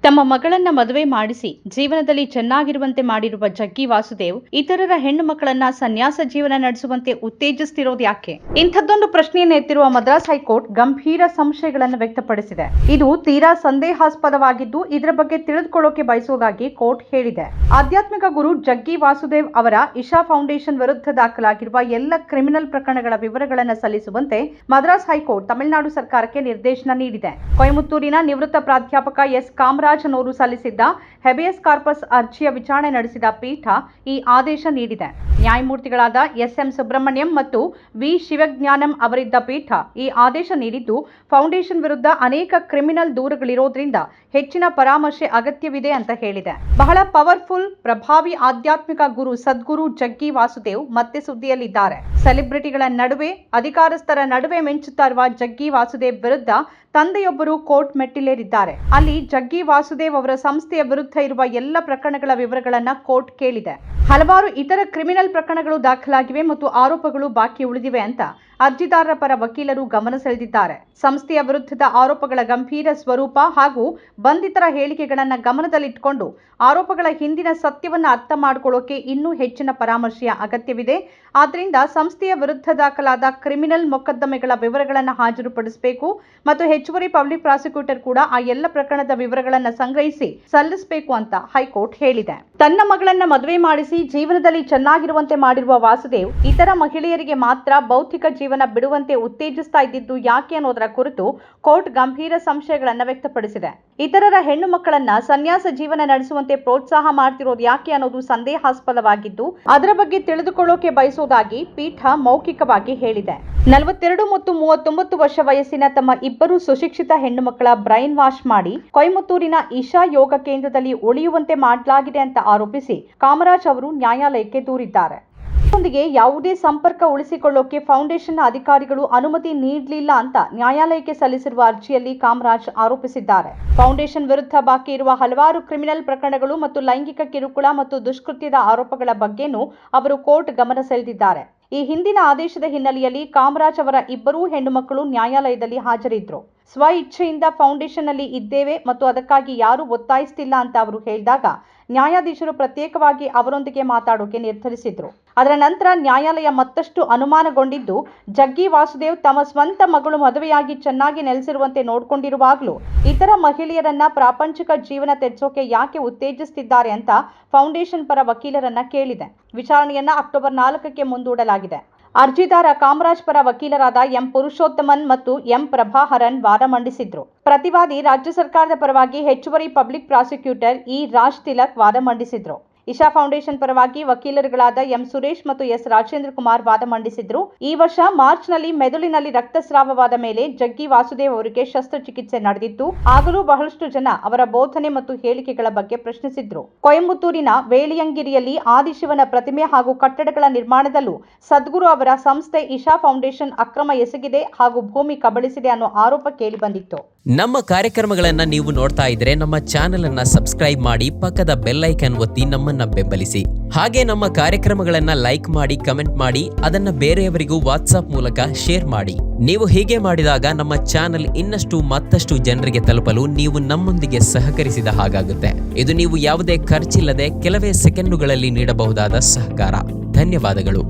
ತಮ್ಮ ಮಗಳನ್ನ ಮದುವೆ ಮಾಡಿಸಿ ಜೀವನದಲ್ಲಿ ಚೆನ್ನಾಗಿರುವಂತೆ ಮಾಡಿರುವ ಜಗ್ಗಿ ವಾಸುದೇವ್ ಇತರರ ಹೆಣ್ಣು ಮಕ್ಕಳನ್ನ ಸನ್ಯಾಸ ಜೀವನ ನಡೆಸುವಂತೆ ಉತ್ತೇಜಿಸುತ್ತಿರೋದು ಯಾಕೆ? ಇಂಥದ್ದೊಂದು ಪ್ರಶ್ನೆಯನ್ನು ಎತ್ತಿರುವ ಮದ್ರಾಸ್ ಹೈಕೋರ್ಟ್ ಗಂಭೀರ ಸಂಶಯಗಳನ್ನು ವ್ಯಕ್ತಪಡಿಸಿದೆ. ಇದು ತೀರಾ ಸಂದೇಹಾಸ್ಪದವಾಗಿದ್ದು ಇದರ ಬಗ್ಗೆ ತಿಳಿದುಕೊಳ್ಳೋಕೆ ಬಯಸುವುದಾಗಿ ಕೋರ್ಟ್ ಹೇಳಿದೆ. ಆಧ್ಯಾತ್ಮಿಕ ಗುರು ಜಗ್ಗಿ ವಾಸುದೇವ್ ಅವರ ಇಶಾ ಫೌಂಡೇಶನ್ ವಿರುದ್ಧ ದಾಖಲಾಗಿರುವ ಎಲ್ಲ ಕ್ರಿಮಿನಲ್ ಪ್ರಕರಣಗಳ ವಿವರಗಳನ್ನು ಸಲ್ಲಿಸುವಂತೆ ಮದ್ರಾಸ್ ಹೈಕೋರ್ಟ್ ತಮಿಳುನಾಡು ಸರ್ಕಾರಕ್ಕೆ ನಿರ್ದೇಶನ ನೀಡಿದೆ. ಕೊಯಮತ್ತೂರಿನ ನಿವೃತ್ತ ಪ್ರಾಧ್ಯಾಪಕ ಎಸ್ ಕಾಮರಾಜ್ ಅವರು ಸಲ್ಲಿಸಿದ್ದ ಹೆಬಿಯಸ್ ಕಾರ್ಪಸ್ ಅರ್ಜಿಯ ವಿಚಾರಣೆ ನಡೆಸಿದ ಪೀಠ ಈ ಆದೇಶ ನೀಡಿದೆ. ನ್ಯಾಯಮೂರ್ತಿಗಳಾದ ಎಸ್.ಎಂ. ಸುಬ್ರಹ್ಮಣ್ಯಂ ಮತ್ತು ವಿ. ಶಿವಜ್ಞಾನಂ ಅವರಿದ್ದ ಪೀಠ ಈ ಆದೇಶ ನೀಡಿದ್ದು, ಫೌಂಡೇಶನ್ ವಿರುದ್ಧ ಅನೇಕ ಕ್ರಿಮಿನಲ್ ದೂರುಗಳಿರೋದ್ರಿಂದ ಹೆಚ್ಚಿನ ಪರಾಮರ್ಶೆ ಅಗತ್ಯವಿದೆ ಅಂತ ಹೇಳಿದೆ. ಬಹಳ ಪವರ್ಫುಲ್, ಪ್ರಭಾವಿ ಆಧ್ಯಾತ್ಮಿಕ ಗುರು ಸದ್ಗುರು ಜಗ್ಗಿ ವಾಸುದೇವ್ ಮತ್ತೆ ಸುದ್ದಿಯಲ್ಲಿದ್ದಾರೆ. ಸೆಲೆಬ್ರಿಟಿಗಳ ನಡುವೆ, ಅಧಿಕಾರಸ್ಥರ ನಡುವೆ ಮಿಂಚುತ್ತಾ ಇರುವ ಜಗ್ಗಿ ವಾಸುದೇವ್ ವಿರುದ್ಧ ತಂದೆಯೊಬ್ಬರು ಕೋರ್ಟ್ ಮೆಟ್ಟಿಲೇರಿದ್ದಾರೆ. ಅಲ್ಲಿ ಜಗ್ಗಿ ವಾಸುದೇವ್ ಅವರ ಸಂಸ್ಥೆಯ ವಿರುದ್ಧ ಇರುವ ಎಲ್ಲ ಪ್ರಕರಣಗಳ ವಿವರಗಳನ್ನ ಕೋರ್ಟ್ ಕೇಳಿದೆ. ಹಲವಾರು ಇತರ ಕ್ರಿಮಿನಲ್ ಪ್ರಕರಣಗಳು ದಾಖಲಾಗಿವೆ ಮತ್ತು ಆರೋಪಗಳು ಬಾಕಿ ಉಳಿದಿವೆ ಅಂತ ಅರ್ಜಿದಾರರ ಪರ ವಕೀಲರು ಗಮನ ಸೆಳೆದಿದ್ದಾರೆ. ಸಂಸ್ಥೆಯ ವಿರುದ್ಧದ ಆರೋಪಗಳ ಗಂಭೀರ ಸ್ವರೂಪ ಹಾಗೂ ಬಂಧಿತರ ಹೇಳಿಕೆಗಳನ್ನು ಗಮನದಲ್ಲಿಟ್ಟುಕೊಂಡು ಆರೋಪಗಳ ಹಿಂದಿನ ಸತ್ಯವನ್ನು ಅರ್ಥ ಮಾಡಿಕೊಳ್ಳೋಕೆ ಇನ್ನೂ ಹೆಚ್ಚಿನ ಪರಾಮರ್ಶೆಯ ಅಗತ್ಯವಿದೆ. ಆದ್ದರಿಂದ ಸಂಸ್ಥೆಯ ವಿರುದ್ಧ ದಾಖಲಾದ ಕ್ರಿಮಿನಲ್ ಮೊಕದ್ದಮೆಗಳ ವಿವರಗಳನ್ನು ಹಾಜರುಪಡಿಸಬೇಕು ಮತ್ತು ಹೆಚ್ಚುವರಿ ಪಬ್ಲಿಕ್ ಪ್ರಾಸಿಕ್ಯೂಟರ್ ಕೂಡ ಆ ಎಲ್ಲ ಪ್ರಕರಣದ ವಿವರಗಳನ್ನು ಸಂಗ್ರಹಿಸಿ ಸಲ್ಲಿಸಬೇಕು ಅಂತ ಹೈಕೋರ್ಟ್ ಹೇಳಿದೆ. ತನ್ನ ಮಗಳನ್ನ ಮದುವೆ ಮಾಡಿಸಿ ಜೀವನದಲ್ಲಿ ಚೆನ್ನಾಗಿರುವಂತೆ ಮಾಡಿರುವ ವಾಸುದೇವ್ ಇತರ ಮಹಿಳೆಯರಿಗೆ ಮಾತ್ರ ಭೌತಿಕ ಜೀವನ ಬಿಡುವಂತೆ ಉತ್ತೇಜಿಸ್ತಾ ಇದ್ದಿದ್ದು ಯಾಕೆ ಅನ್ನೋದರ ಕುರಿತು ಕೋರ್ಟ್ ಗಂಭೀರ ಸಂಶಯಗಳನ್ನು ವ್ಯಕ್ತಪಡಿಸಿದೆ. ಇತರರ ಹೆಣ್ಣು ಮಕ್ಕಳನ್ನ ಸನ್ಯಾಸ ಜೀವನ ನಡೆಸುವಂತೆ ಪ್ರೋತ್ಸಾಹ ಮಾಡ್ತಿರೋದು ಯಾಕೆ ಅನ್ನೋದು ಸಂದೇಹಾಸ್ಪದವಾಗಿದ್ದು ಅದರ ಬಗ್ಗೆ ತಿಳಿದುಕೊಳ್ಳೋಕೆ ಬಯಸುವುದಾಗಿ ಪೀಠ ಮೌಖಿಕವಾಗಿ ಹೇಳಿದೆ. 42 ಮತ್ತು 39 ವರ್ಷ ವಯಸ್ಸಿನ ತಮ್ಮ ಇಬ್ಬರು ಸುಶಿಕ್ಷಿತ ಹೆಣ್ಣು ಮಕ್ಕಳ ಬ್ರೈನ್ ವಾಶ್ ಮಾಡಿ ಕೊಯಮತ್ತೂರಿನ ಇಶಾ ಯೋಗ ಕೇಂದ್ರದಲ್ಲಿ ಉಳಿಯುವಂತೆ ಮಾಡಲಾಗಿದೆ ಅಂತ ಆರೋಪಿಸಿ ಕಾಮರಾಜ್ ಅವರು ನ್ಯಾಯಾಲಯಕ್ಕೆ ದೂರಿದ್ದಾರೆ. ಇದರೊಂದಿಗೆ ಯಾವುದೇ ಸಂಪರ್ಕ ಉಳಿಸಿಕೊಳ್ಳೋಕೆ ಫೌಂಡೇಶನ್ನ ಅಧಿಕಾರಿಗಳು ಅನುಮತಿ ನೀಡಲಿಲ್ಲ ಅಂತ ನ್ಯಾಯಾಲಯಕ್ಕೆ ಸಲ್ಲಿಸಿರುವ ಅರ್ಜಿಯಲ್ಲಿ ಕಾಮರಾಜ್ ಆರೋಪಿಸಿದ್ದಾರೆ. ಫೌಂಡೇಶನ್ ವಿರುದ್ಧ ಬಾಕಿ ಇರುವ ಹಲವಾರು ಕ್ರಿಮಿನಲ್ ಪ್ರಕರಣಗಳು ಮತ್ತು ಲೈಂಗಿಕ ಕಿರುಕುಳ ಮತ್ತು ದುಷ್ಕೃತ್ಯದ ಆರೋಪಗಳ ಬಗ್ಗೆನೂ ಅವರು ಕೋರ್ಟ್ ಗಮನ ಸೆಳೆದಿದ್ದಾರೆ. ಈ ಹಿಂದಿನ ಆದೇಶದ ಹಿನ್ನೆಲೆಯಲ್ಲಿ ಕಾಮರಾಜ್ ಅವರ ಇಬ್ಬರೂ ಹೆಣ್ಣು ಮಕ್ಕಳು ನ್ಯಾಯಾಲಯದಲ್ಲಿ ಹಾಜರಿದ್ದರು. ಸ್ವ ಇಚ್ಛೆಯಿಂದ ಫೌಂಡೇಶನ್ನಲ್ಲಿ ಇದ್ದೇವೆ ಮತ್ತು ಅದಕ್ಕಾಗಿ ಯಾರೂ ಒತ್ತಾಯಿಸ್ತಿಲ್ಲ ಅಂತ ಅವರು ಹೇಳಿದಾಗ ನ್ಯಾಯಾಧೀಶರು ಪ್ರತ್ಯೇಕವಾಗಿ ಅವರೊಂದಿಗೆ ಮಾತಾಡೋಕೆ ನಿರ್ಧರಿಸಿದ್ರು. ಅದರ ನಂತರ ನ್ಯಾಯಾಲಯ ಮತ್ತಷ್ಟು ಅನುಮಾನಗೊಂಡಿದ್ದು, ಜಗ್ಗಿ ವಾಸುದೇವ್ ತಮ್ಮ ಸ್ವಂತ ಮಗಳು ಮದುವೆಯಾಗಿ ಚೆನ್ನಾಗಿ ನೆಲೆಸಿರುವಂತೆ ನೋಡಿಕೊಂಡಿರುವಾಗಲೂ ಇತರ ಮಹಿಳೆಯರನ್ನ ಪ್ರಾಪಂಚಿಕ ಜೀವನ ತೆರೆಸೋಕೆ ಯಾಕೆ ಉತ್ತೇಜಿಸುತ್ತಿದ್ದಾರೆ ಅಂತ ಫೌಂಡೇಶನ್ ಪರ ವಕೀಲರನ್ನ ಕೇಳಿದೆ. ವಿಚಾರಣೆಯನ್ನ ಅಕ್ಟೋಬರ್ 4ಕ್ಕೆ ಮುಂದೂಡಲಾಗಿದೆ. ಅರ್ಜಿದಾರ ಕಾಮರಾಜ್ ಪರ ವಕೀಲರಾದ ಎಂ ಪುರುಷೋತ್ತಮನ್ ಮತ್ತು ಎಂ ಪ್ರಭಾಹರನ್ ವಾದ ಮಂಡಿಸಿದ್ರು. ಪ್ರತಿವಾದಿ ರಾಜ್ಯ ಸರ್ಕಾರದ ಪರವಾಗಿ ಹೆಚ್ಚುವರಿ public prosecutor E Raj Tilak ವಾದ ಮಂಡಿಸಿದ್ರು. ಇಶಾ ಫೌಂಡೇಶನ್ ಪರವಾಗಿ ವಕೀಲರುಗಳಾದ ಎಂ ಸುರೇಶ್ ಮತ್ತು ಎಸ್ ರಾಜೇಂದ್ರ ಕುಮಾರ್ ವಾದ ಮಂಡಿಸಿದ್ರು. ಈ ವರ್ಷ ಮಾರ್ಚ್ನಲ್ಲಿ ಮೆದುಳಿನಲ್ಲಿ ರಕ್ತಸ್ರಾವವಾದ ಮೇಲೆ ಜಗ್ಗಿ ವಾಸುದೇವ್ ಅವರಿಗೆ ಶಸ್ತ್ರಚಿಕಿತ್ಸೆ ನಡೆದಿತ್ತು. ಆಗಲೂ ಬಹಳಷ್ಟು ಜನ ಅವರ ಬೋಧನೆ ಮತ್ತು ಹೇಳಿಕೆಗಳ ಬಗ್ಗೆ ಪ್ರಶ್ನಿಸಿದ್ರು. ಕೊಯಮತ್ತೂರಿನ ವೇಳಿಯಂಗಿರಿಯಲ್ಲಿ ಆದಿಶಿವನ ಪ್ರತಿಮೆ ಹಾಗೂ ಕಟ್ಟಡಗಳ ನಿರ್ಮಾಣದಲ್ಲೂ ಸದ್ಗುರು ಅವರ ಸಂಸ್ಥೆ ಇಶಾ ಫೌಂಡೇಶನ್ ಅಕ್ರಮ ಎಸಗಿದೆ ಹಾಗೂ ಭೂಮಿ ಕಬಳಿಸಿದೆ ಅನ್ನೋ ಆರೋಪ ಕೇಳಿ ಬಂದಿತ್ತು. ನಮ್ಮ ಕಾರ್ಯಕ್ರಮಗಳನ್ನ ನೀವು ನೋಡ್ತಾ ಇದ್ರೆ ನಮ್ಮ ಚಾನೆಲ್ ಅನ್ನ ಸಬ್ಸ್ಕ್ರೈಬ್ ಮಾಡಿ, ಪಕ್ಕದ ಬೆಲ್ ಐಕನ್ ಒತ್ತಿ ನಮ್ಮನ್ನ ಬೆಂಬಲಿಸಿ. ಹಾಗೆ ನಮ್ಮ ಕಾರ್ಯಕ್ರಮಗಳನ್ನ ಲೈಕ್ ಮಾಡಿ, ಕಮೆಂಟ್ ಮಾಡಿ, ಅದನ್ನ ಬೇರೆಯವರಿಗೂ ವಾಟ್ಸ್ಆಪ್ ಮೂಲಕ ಶೇರ್ ಮಾಡಿ. ನೀವು ಹೀಗೆ ಮಾಡಿದಾಗ ನಮ್ಮ ಚಾನೆಲ್ ಇನ್ನಷ್ಟು ಮತ್ತಷ್ಟು ಜನರಿಗೆ ತಲುಪಲು ನೀವು ನಮ್ಮೊಂದಿಗೆ ಸಹಕರಿಸಿದ ಹಾಗಾಗುತ್ತೆ. ಇದು ನೀವು ಯಾವುದೇ ಖರ್ಚಿಲ್ಲದೆ ಕೆಲವೇ ಸೆಕೆಂಡುಗಳಲ್ಲಿ ನೀಡಬಹುದಾದ ಸಹಕಾರ. ಧನ್ಯವಾದಗಳು.